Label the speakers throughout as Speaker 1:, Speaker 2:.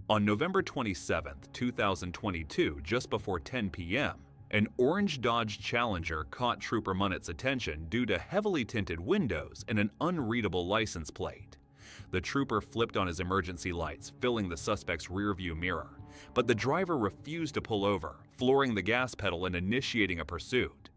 Speaker 1: On November 27, 2022, just before 10 p.m., an orange Dodge Challenger caught Trooper Munnett's attention due to heavily tinted windows and an unreadable license plate. The trooper flipped on his emergency lights, filling the suspect's rearview mirror, but the driver refused to pull over, flooring the gas pedal and initiating a pursuit.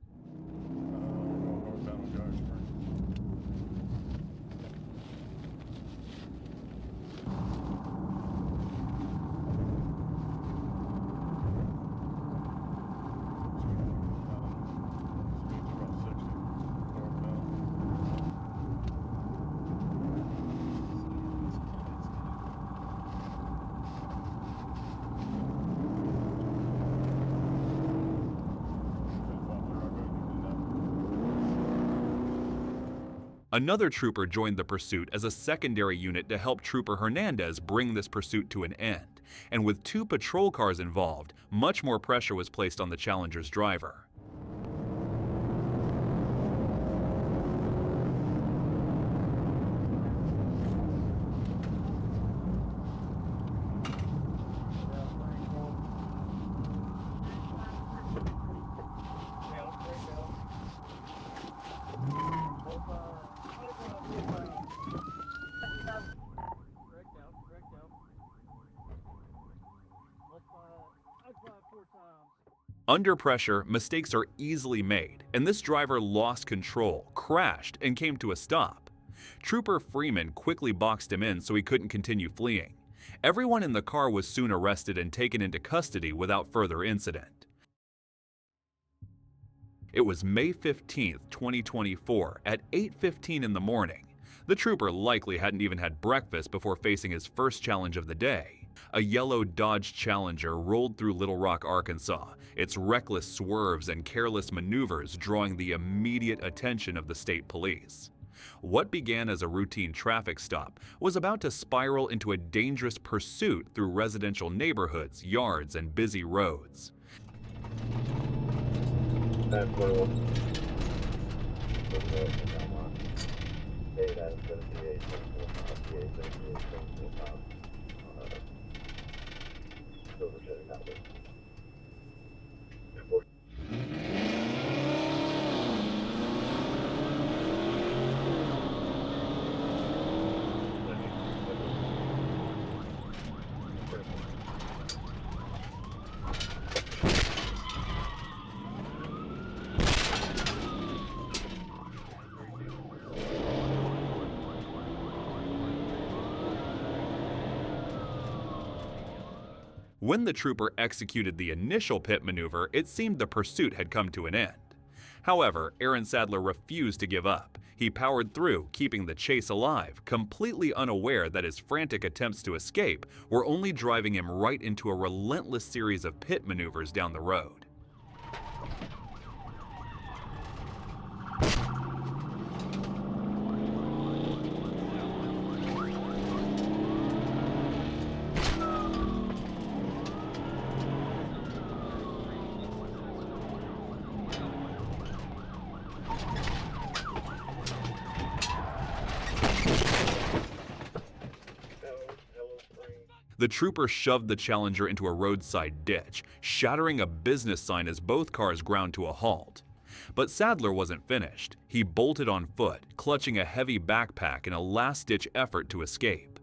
Speaker 1: Another trooper joined the pursuit as a secondary unit to help Trooper Hernandez bring this pursuit to an end, and with 2 patrol cars involved, much more pressure was placed on the Challenger's driver. Under pressure, mistakes are easily made, and this driver lost control, crashed, and came to a stop. Trooper Freeman quickly boxed him in so he couldn't continue fleeing. Everyone in the car was soon arrested and taken into custody without further incident. It was May 15, 2024, at 8:15 in the morning. The trooper likely hadn't even had breakfast before facing his first challenge of the day. A yellow Dodge Challenger rolled through Little Rock, Arkansas, its reckless swerves and careless maneuvers drawing the immediate attention of the state police. What began as a routine traffic stop was about to spiral into a dangerous pursuit through residential neighborhoods, yards, and busy roads. When the trooper executed the initial pit maneuver, it seemed the pursuit had come to an end. However, Aaron Sadler refused to give up. He powered through, keeping the chase alive, completely unaware that his frantic attempts to escape were only driving him right into a relentless series of pit maneuvers down the road. The trooper shoved the Challenger into a roadside ditch, shattering a business sign as both cars ground to a halt. But Sadler wasn't finished. He bolted on foot, clutching a heavy backpack in a last-ditch effort to escape.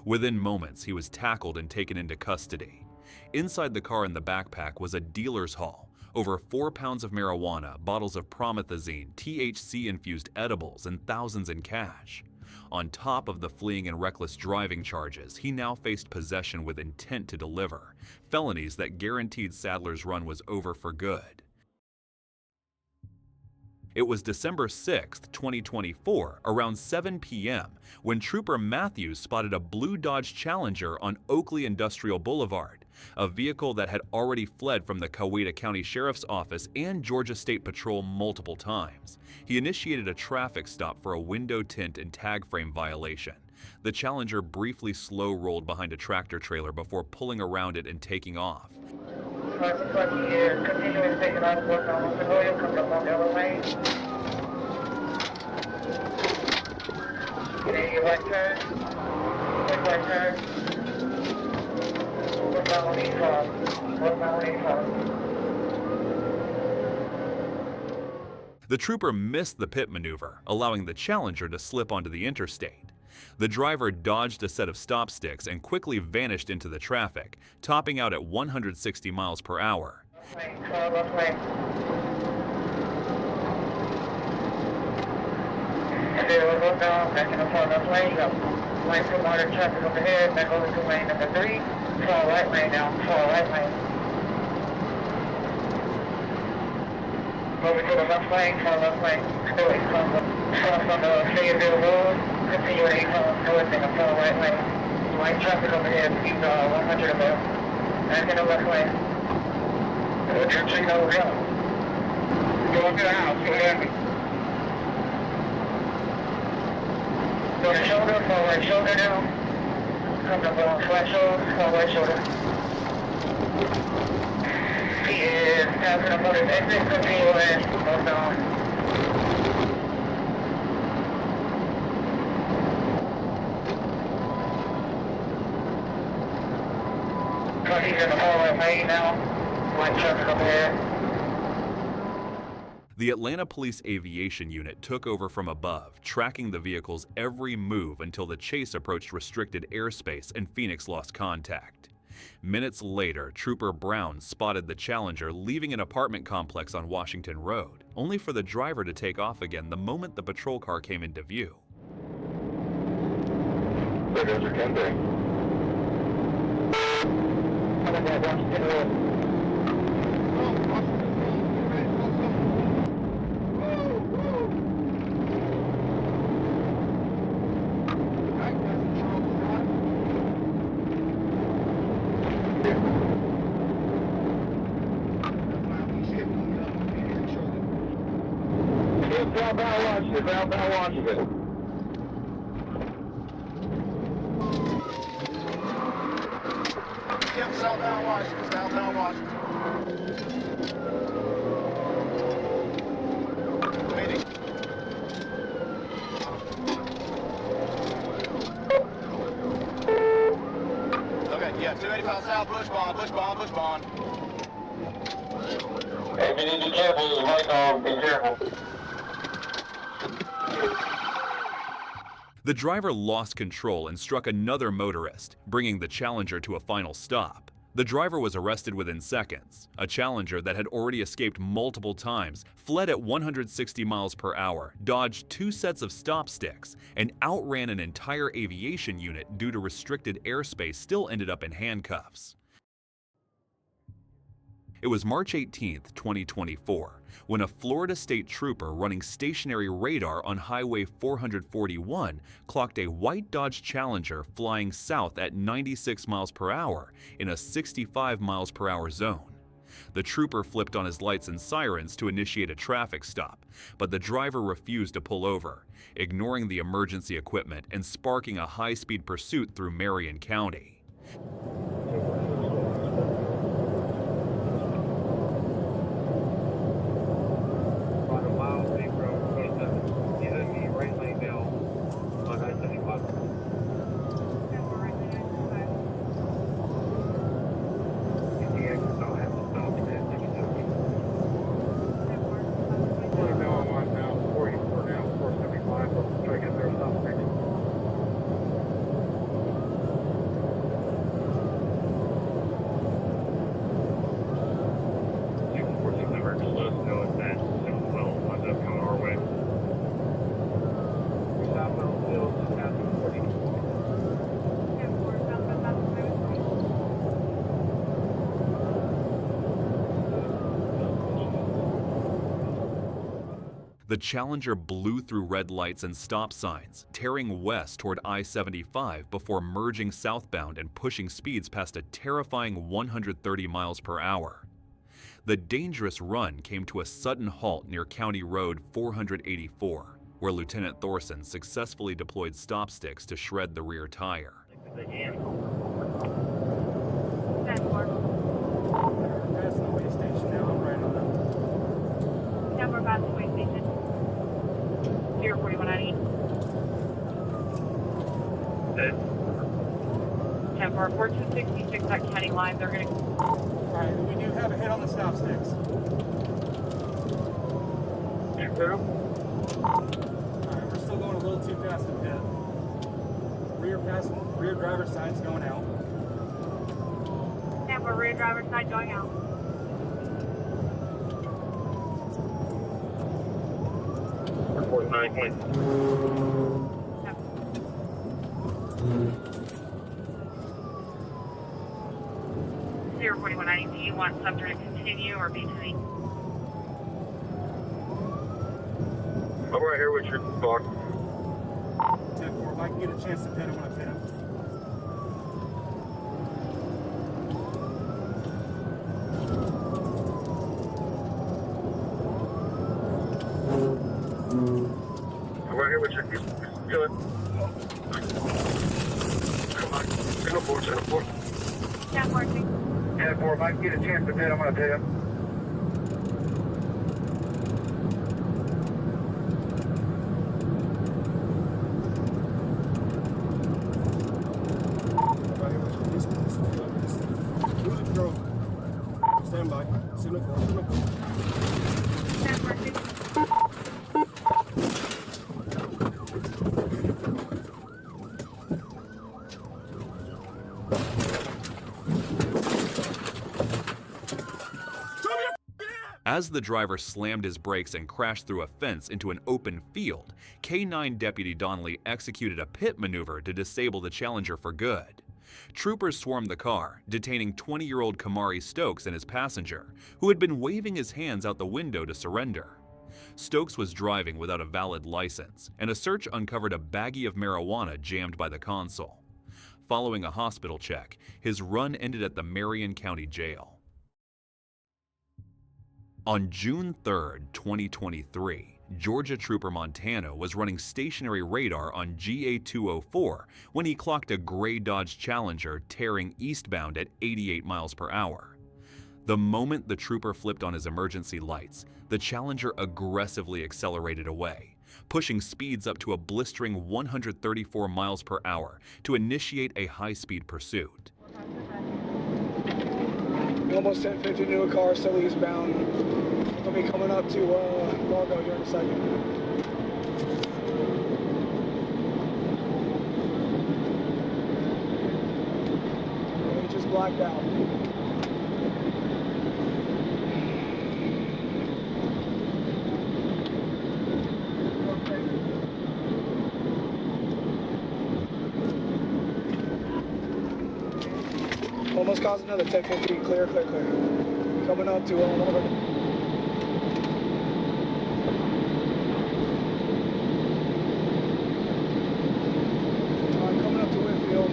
Speaker 1: Within moments, he was tackled and taken into custody. Inside the car and the backpack was a dealer's haul, over 4 pounds of marijuana, bottles of promethazine, THC-infused edibles, and thousands in cash. On top of the fleeing and reckless driving charges, he now faced possession with intent to deliver, felonies that guaranteed Sadler's run was over for good. It was December 6, 2024, around 7 p.m., when Trooper Matthews spotted a blue Dodge Challenger on Oakley Industrial Boulevard, a vehicle that had already fled from the Coweta County Sheriff's Office and Georgia State Patrol multiple times. He initiated a traffic stop for a window tint and tag frame violation. The Challenger briefly slow-rolled behind a tractor trailer before pulling around it and taking off.
Speaker 2: Continuing taking out of work on Monroe, coming up on Yellow Lane. Getting your right turn. Quick right turn. Northbound 85. Northbound 85.
Speaker 1: The trooper missed the pit maneuver, allowing the Challenger to slip onto the interstate. The driver dodged a set of stop sticks and quickly vanished into the traffic, topping out at 160 miles per hour.
Speaker 2: Left lane. And then we'll go down, back in the far left lane, go. Lane for moderate traffic over here, back over to lane number 3. Far right lane now, far right lane. Over to the left lane, far left lane. Still eastbound, south on the Fayetteville Road. Continue at eastbound, north in the far right lane. Light traffic over here, speed 100 of them. Back in the left lane. Turn signal over here. Go up to the house, go down. Go to shoulder, far right shoulder now. Come up on flat shoulder, far right shoulder. He is passing up on his exit, continue west, northbound. He's in the far right lane now. Light traffic over here.
Speaker 1: The Atlanta Police Aviation Unit took over from above, tracking the vehicle's every move until the chase approached restricted airspace and Phoenix lost contact. Minutes later, Trooper Brown spotted the Challenger leaving an apartment complex on Washington Road, only for the driver to take off again the moment the patrol car came into view.
Speaker 3: There goes your 10 day.
Speaker 2: Washington Road.
Speaker 3: Southbound Washington.
Speaker 4: Yep, southbound Washington, southbound Washington. Meeting. Okay, yeah, 285 south, push bond, push bond, push bond.
Speaker 2: Hey, if you need to be careful, there's a light on, be careful.
Speaker 1: The driver lost control and struck another motorist, bringing the Challenger to a final stop. The driver was arrested within seconds. A Challenger that had already escaped multiple times, fled at 160 miles per hour, dodged 2 sets of stop sticks, and outran an entire aviation unit due to restricted airspace, still ended up in handcuffs. It was March 18, 2024, when a Florida state trooper running stationary radar on Highway 441 clocked a white Dodge Challenger flying south at 96 miles per hour in a 65 miles per hour zone. The trooper flipped on his lights and sirens to initiate a traffic stop, but the driver refused to pull over, ignoring the emergency equipment and sparking a high-speed pursuit through Marion County. The Challenger blew through red lights and stop signs, tearing west toward I-75 before merging southbound and pushing speeds past a terrifying 130 miles per hour. The dangerous run came to a sudden halt near County Road 484, where Lieutenant Thorson successfully deployed stop sticks to shred the rear tire.
Speaker 5: We're about to way station. 04190.
Speaker 2: 10-4, 4266 at County Line. They're going to...
Speaker 5: Alright, we do have a hit on the stop sticks. Alright, we're still going a little too fast to pit. Rear driver's side's going out.
Speaker 2: Tampa, rear driver's side going out.
Speaker 3: Report 9 point.
Speaker 2: 4190, do you want Sumter to continue or be to the...
Speaker 3: I'm right here with you, Doc.
Speaker 5: 10-4, if I can get a chance to pit, I'm going to pit him.
Speaker 3: I'm right here with you. Good. Come on. Singapore.
Speaker 2: 10-4,
Speaker 3: 10-4, if I can get a chance to pit, I'm going to pit him.
Speaker 5: Stand by. Signal 4. Signal 4.
Speaker 2: 10-4,
Speaker 1: As the driver slammed his brakes and crashed through a fence into an open field, K-9 Deputy Donnelly executed a pit maneuver to disable the Challenger for good. Troopers swarmed the car, detaining 20-year-old Kamari Stokes and his passenger, who had been waving his hands out the window to surrender. Stokes was driving without a valid license, and a search uncovered a baggie of marijuana jammed by the console. Following a hospital check, his run ended at the Marion County Jail. On June 3, 2023, Georgia Trooper Montano was running stationary radar on GA-204 when he clocked a gray Dodge Challenger tearing eastbound at 88 miles per hour. The moment the trooper flipped on his emergency lights, the Challenger aggressively accelerated away, pushing speeds up to a blistering 134 miles per hour to initiate a high-speed pursuit.
Speaker 6: Almost 10:50 to a car, still eastbound. We'll be coming up to Largo here in a second. We just blacked out. Almost caused another 1050. Clear. Coming up to Largo. Coming up to Whitfield.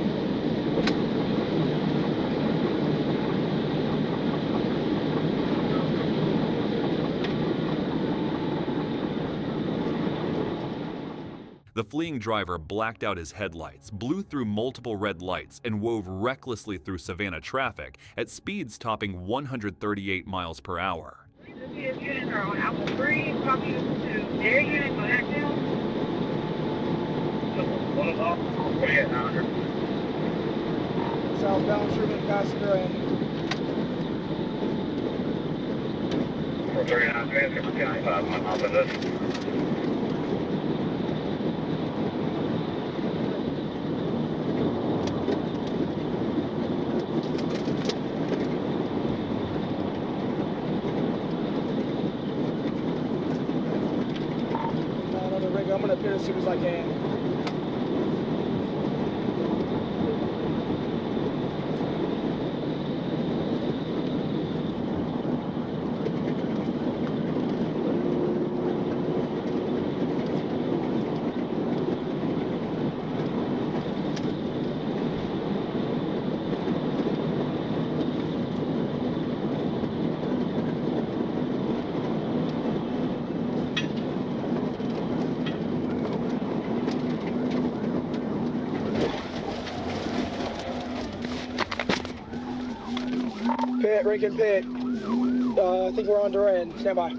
Speaker 1: The fleeing driver blacked out his headlights, blew through multiple red lights, and wove recklessly through Savannah traffic at speeds topping 138 miles per hour.
Speaker 2: units are on Apple 3, copy to their units on Axel.
Speaker 3: One is off. Where you at, 900?
Speaker 6: Southbound Sherman passenger and
Speaker 3: 439 Transfer County 5, 1 off of this.
Speaker 6: I'm gonna appear as soon as I can. Pit, Rincon Pit. I think we're on Duran. Stand by.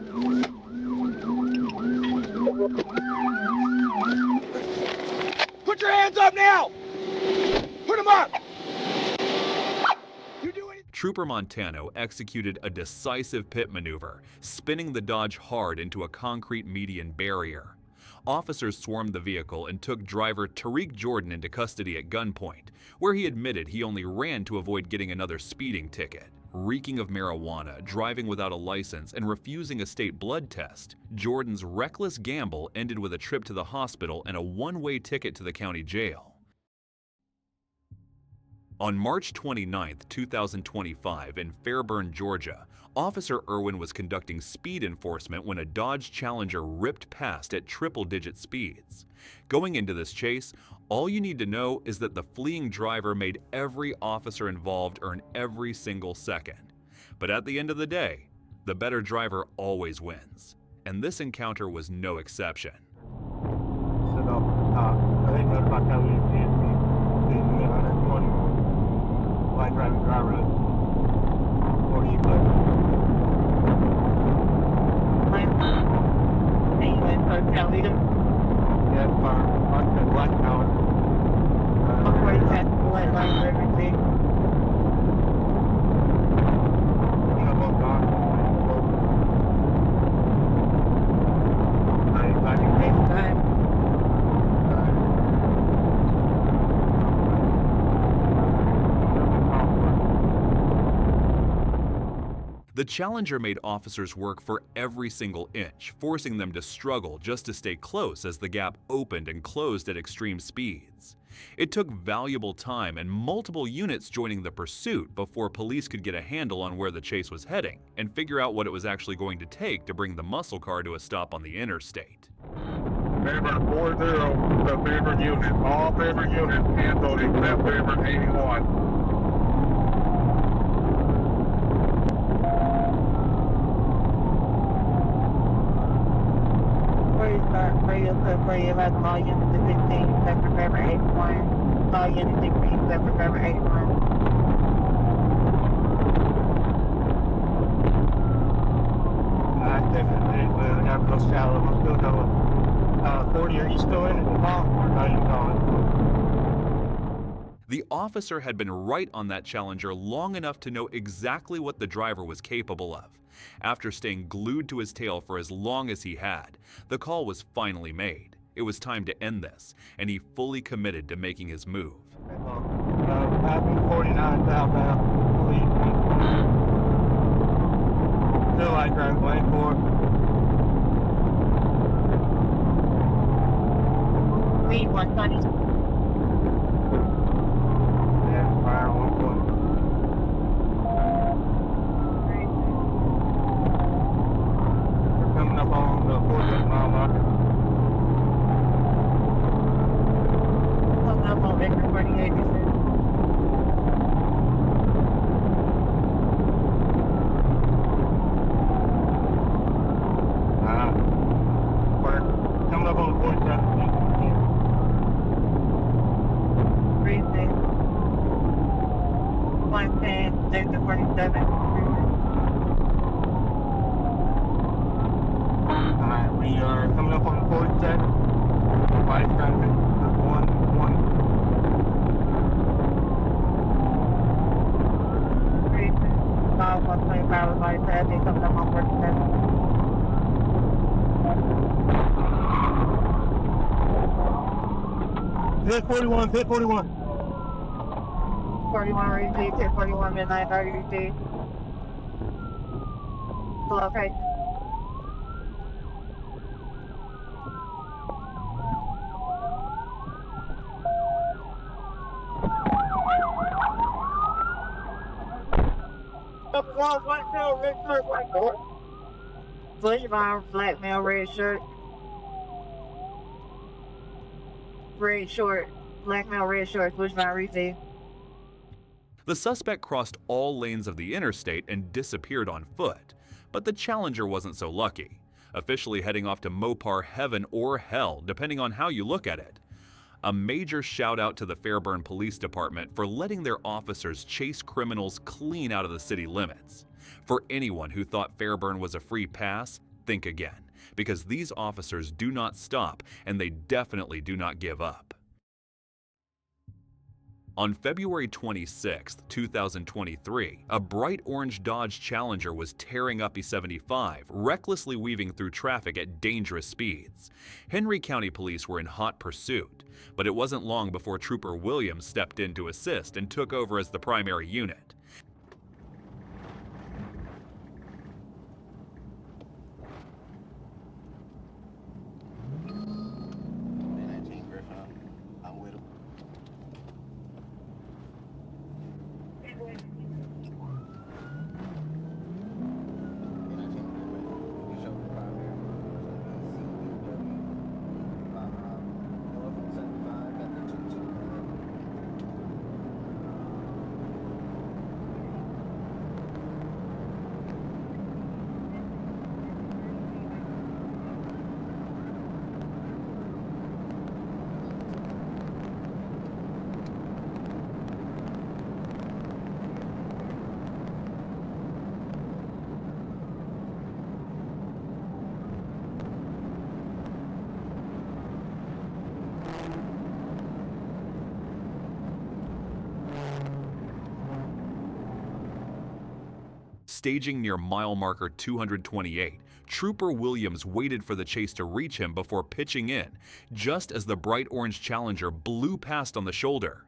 Speaker 6: Put your hands up now! Put them up!
Speaker 1: Trooper Montano executed a decisive pit maneuver, spinning the Dodge hard into a concrete median barrier. Officers swarmed the vehicle and took driver Tariq Jordan into custody at gunpoint, where he admitted he only ran to avoid getting another speeding ticket. Reeking of marijuana, driving without a license, and refusing a state blood test, Jordan's reckless gamble ended with a trip to the hospital and a one-way ticket to the county jail. On March 29, 2025, in Fairburn, Georgia, Officer Irwin was conducting speed enforcement when a Dodge Challenger ripped past at triple-digit speeds. Going into this chase, all you need to know is that the fleeing driver made every officer involved earn every single second. But at the end of the day, the better driver always wins. And this encounter was no exception. The Challenger made officers work for every single inch, forcing them to struggle just to stay close as the gap opened and closed at extreme speeds. It took valuable time and multiple units joining the pursuit before police could get a handle on where the chase was heading and figure out what it was actually going to take to bring the muscle car to a stop on the interstate.
Speaker 3: Fairburn 4-0, the Fairburn unit. All Fairburn units handled except Fairburn 81.
Speaker 2: For you about all units to 16, except for Fairburn 81. All units decrease except for Fairburn 81.
Speaker 3: Definitely. Got close shallow. We're still going. 40, are you still in it? Or are you going?
Speaker 1: The officer had been right on that Challenger long enough to know exactly what the driver was capable of. After staying glued to his tail for as long as he had, the call was finally made. It was time to end this, and he fully committed to making his move.
Speaker 3: Passing 49 southbound. Still light drive lane 4.
Speaker 2: Lead 120.
Speaker 3: Yeah, fire 120. We're coming up on the 48 mile marker.
Speaker 2: Coming up on Victor 48.
Speaker 3: We're coming up on the 47.
Speaker 2: Precinct 110, Victor 47.
Speaker 3: Alright, we are coming up on the 47. Vice traffic, 1-1.
Speaker 2: Precinct 125 with light traffic coming up on 47.
Speaker 3: Hit 41, hit 41.
Speaker 2: 41 received, hit 41 midnight 30 received. Location. Fleetline, black male, red shirt. Red short, black male, red shorts, Bushmount receive.
Speaker 1: The suspect crossed all lanes of the interstate and disappeared on foot, but the Challenger wasn't so lucky, officially heading off to Mopar heaven or hell, depending on how you look at it. A major shout out to the Fairburn Police Department for letting their officers chase criminals clean out of the city limits. For anyone who thought Fairburn was a free pass, think again, because these officers do not stop and they definitely do not give up. On February 26, 2023, a bright orange Dodge Challenger was tearing up E75, recklessly weaving through traffic at dangerous speeds. Henry County Police were in hot pursuit, but it wasn't long before Trooper Williams stepped in to assist and took over as the primary unit. Staging near mile marker 228, Trooper Williams waited for the chase to reach him before pitching in, just as the bright orange Challenger blew past on the shoulder.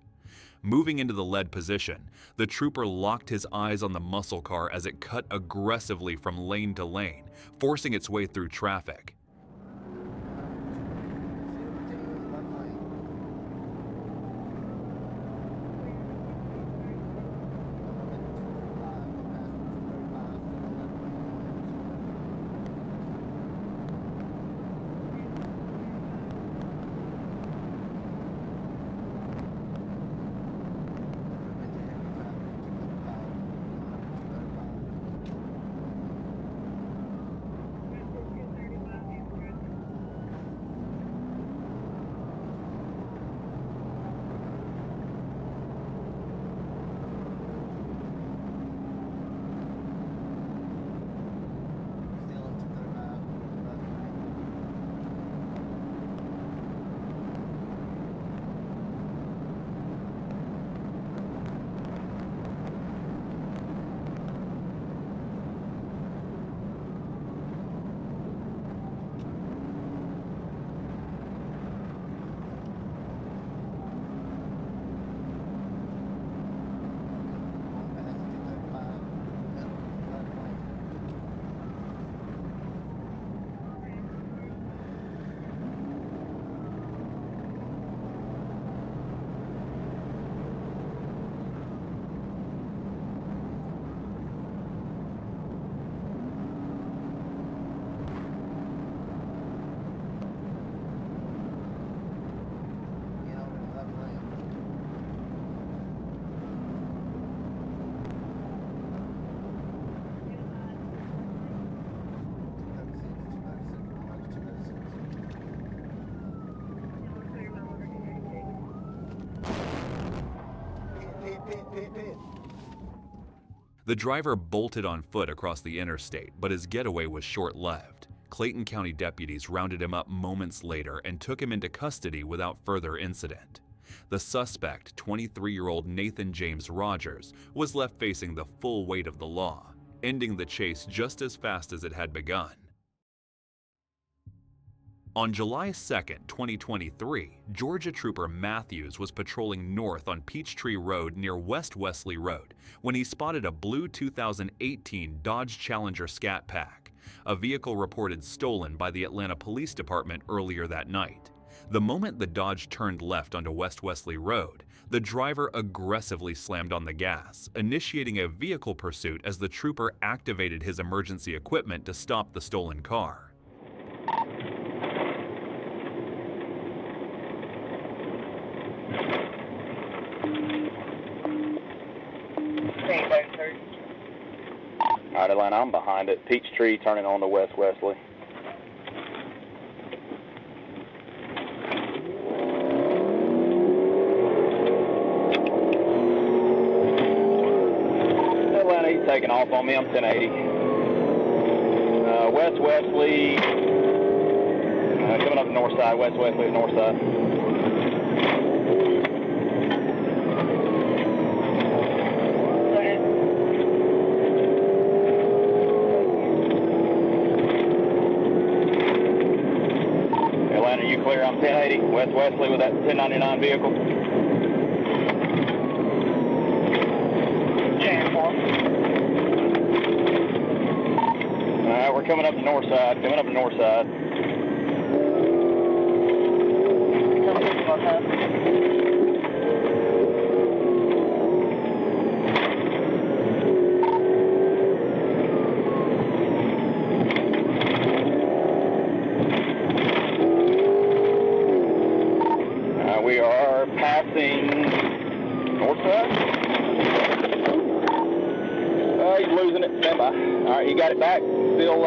Speaker 1: Moving into the lead position, the trooper locked his eyes on the muscle car as it cut aggressively from lane to lane, forcing its way through traffic. The driver bolted on foot across the interstate, but his getaway was short-lived. Clayton County deputies rounded him up moments later and took him into custody without further incident. The suspect, 23-year-old Nathan James Rogers, was left facing the full weight of the law, ending the chase just as fast as it had begun. On July 2, 2023, Georgia Trooper Matthews was patrolling north on Peachtree Road near West Wesley Road when he spotted a blue 2018 Dodge Challenger Scat Pack, a vehicle reported stolen by the Atlanta Police Department earlier that night. The moment the Dodge turned left onto West Wesley Road, the driver aggressively slammed on the gas, initiating a vehicle pursuit as the trooper activated his emergency equipment to stop the stolen car.
Speaker 7: All right, Atlanta, I'm behind it. Peachtree turning on to West Wesley. Atlanta, he's taking off on me. I'm 1080. West Wesley, coming up the north side. West Wesley, north side. West Wesley with that 1099 vehicle. Alright, we're coming up the north side, we are passing north side. He's losing it. Stand by. All right, he got it back. Still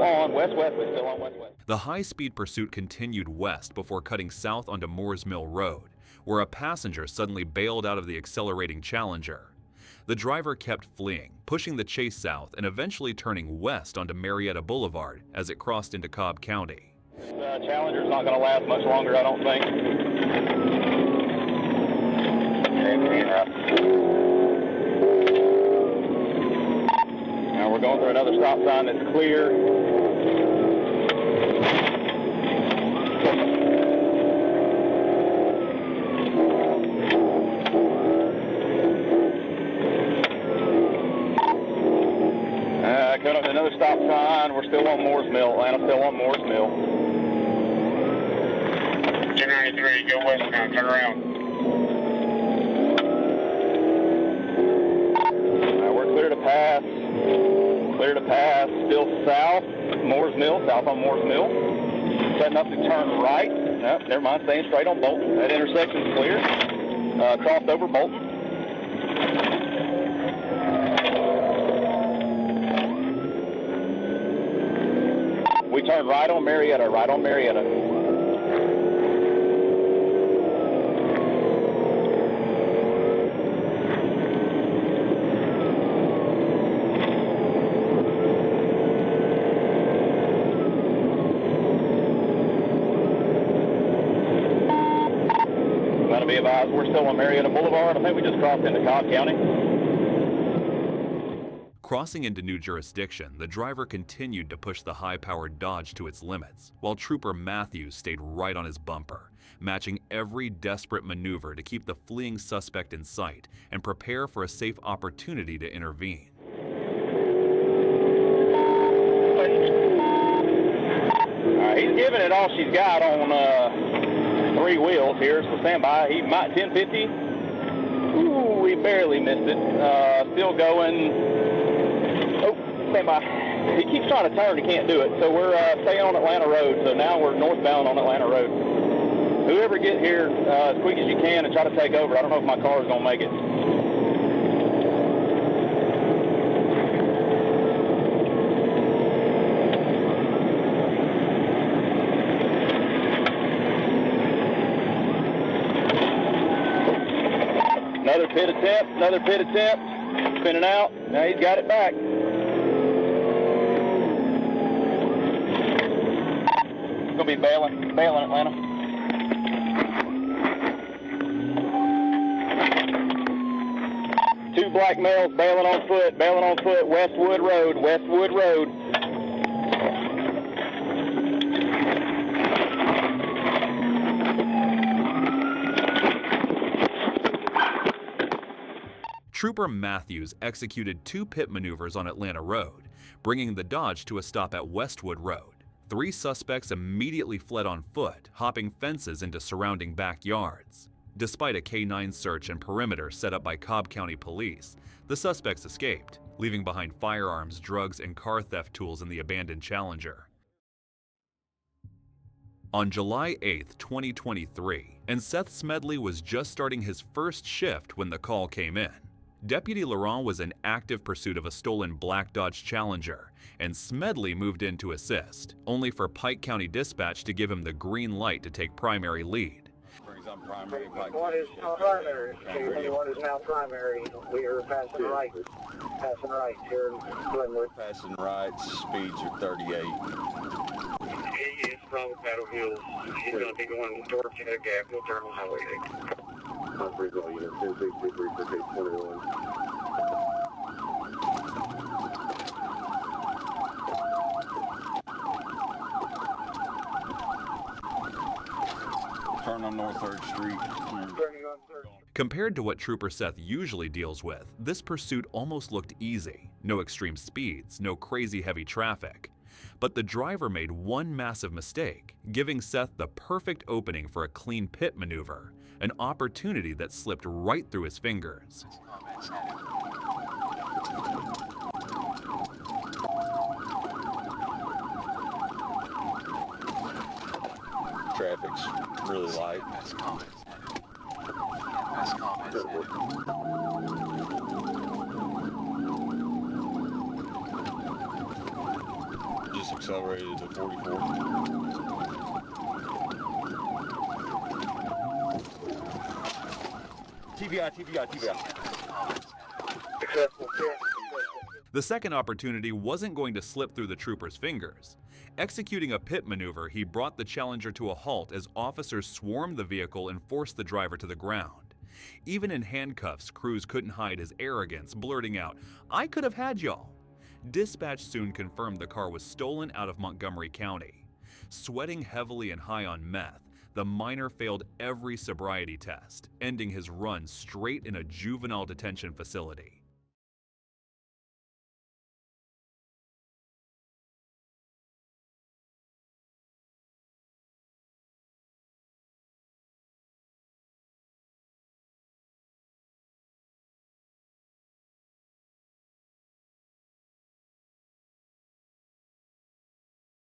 Speaker 7: on West Wesley. Still on West Wesley.
Speaker 1: The high-speed pursuit continued west before cutting south onto Moores Mill Road, where a passenger suddenly bailed out of the accelerating Challenger. The driver kept fleeing, pushing the chase south and eventually turning west onto Marietta Boulevard as it crossed into Cobb County.
Speaker 7: Challenger's not going to last much longer, I don't think. Now we're going through another stop sign that's clear. Coming up to another stop sign. We're still on Moores Mill, Atlanta, still on Moores Mill.
Speaker 2: 293, go west now, turn around.
Speaker 7: We're clear to pass. Clear to pass. Still south, Moores Mill, south on Moores Mill. Setting up to turn right. No, never mind, staying straight on Bolton. That intersection's clear. Crossed over Bolton. We turn right on Marietta, right on Marietta. That'll be advised, we're still on Marietta Boulevard. I think we just crossed into Cobb County.
Speaker 1: Crossing into new jurisdiction, the driver continued to push the high-powered Dodge to its limits, while Trooper Matthews stayed right on his bumper, matching every desperate maneuver to keep the fleeing suspect in sight and prepare for a safe opportunity to intervene.
Speaker 7: He's giving it all she's got on three wheels here, so stand by. He might 1050. Ooh, we barely missed it. Still going. Oh, stand by. He keeps trying to turn, he can't do it. So we're staying on Atlanta Road. So now we're northbound on Atlanta Road. Whoever get here as quick as you can and try to take over. I don't know if my car is going to make it. Another pit attempt, spinning out. Now he's got it back. It's gonna be bailing Atlanta. Two black males bailing on foot, Westwood Road.
Speaker 1: Trooper Matthews executed two pit maneuvers on Atlanta Road, bringing the Dodge to a stop at Westwood Road. Three suspects immediately fled on foot, hopping fences into surrounding backyards. Despite a K-9 search and perimeter set up by Cobb County Police, the suspects escaped, leaving behind firearms, drugs, and car theft tools in the abandoned Challenger. On July 8, 2023, and Seth Smedley was just starting his first shift when the call came in. Deputy Laurent was in active pursuit of a stolen black Dodge Challenger, and Smedley moved in to assist, only for Pike County Dispatch to give him the green light to take primary lead.
Speaker 2: What is primary? What is now primary? We are passing right here in Glenwood.
Speaker 8: Passing right, speeds are 38.
Speaker 2: He is from Battle Hills. He's going to be going towards the gap. We'll turn on Highway 8.
Speaker 8: Unit 1063 for case 21.
Speaker 9: turn on North 3rd Street.
Speaker 6: Turning on 3rd.
Speaker 1: Compared to what Trooper Seth usually deals with, this pursuit almost looked easy. No extreme speeds, no crazy heavy traffic. But the driver made one massive mistake, giving Seth the perfect opening for a clean pit maneuver, an opportunity that slipped right through his fingers.
Speaker 9: Traffic's really light. Just accelerated to 44. TBI.
Speaker 6: Successful.
Speaker 1: The second opportunity wasn't going to slip through the trooper's fingers. Executing a pit maneuver, he brought the Challenger to a halt as officers swarmed the vehicle and forced the driver to the ground. Even in handcuffs, Cruz couldn't hide his arrogance, blurting out, "I could have had y'all." Dispatch soon confirmed the car was stolen out of Montgomery County. Sweating heavily and high on meth, the minor failed every sobriety test, ending his run straight in a juvenile detention facility.